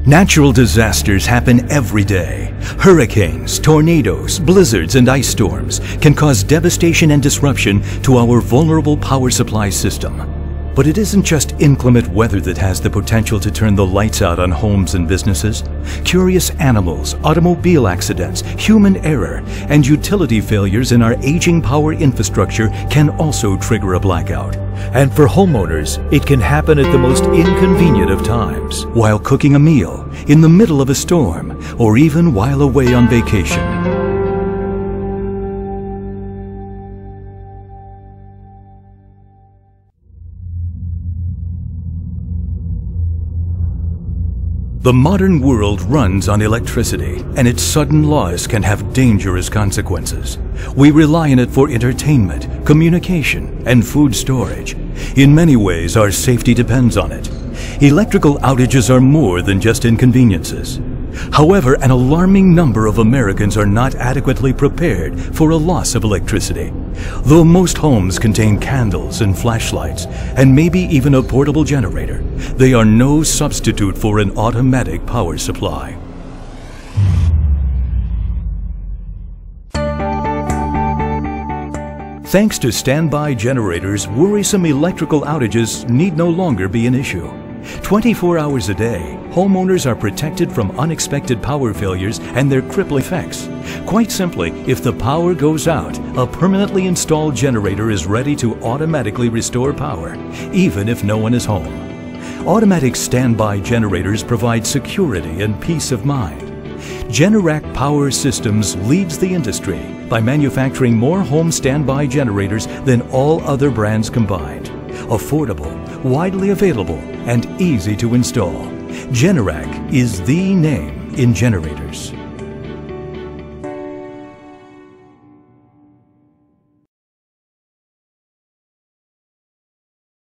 Natural disasters happen every day. Hurricanes, tornadoes, blizzards, and ice storms can cause devastation and disruption to our vulnerable power supply system. But it isn't just inclement weather that has the potential to turn the lights out on homes and businesses. Curious animals, automobile accidents, human error, and utility failures in our aging power infrastructure can also trigger a blackout. And for homeowners, it can happen at the most inconvenient of times, while cooking a meal, in the middle of a storm, or even while away on vacation. The modern world runs on electricity, and its sudden loss can have dangerous consequences. We rely on it for entertainment, communication, and food storage. In many ways, our safety depends on it. Electrical outages are more than just inconveniences. However, an alarming number of Americans are not adequately prepared for a loss of electricity. Though most homes contain candles and flashlights, and maybe even a portable generator, they are no substitute for an automatic power supply. Thanks to standby generators, worrisome electrical outages need no longer be an issue. 24 hours a day, homeowners are protected from unexpected power failures and their crippling effects. Quite simply, if the power goes out, a permanently installed generator is ready to automatically restore power, even if no one is home. Automatic standby generators provide security and peace of mind. Generac Power Systems leads the industry by manufacturing more home standby generators than all other brands combined. Affordable, widely available, and easy to install. Generac is the name in generators.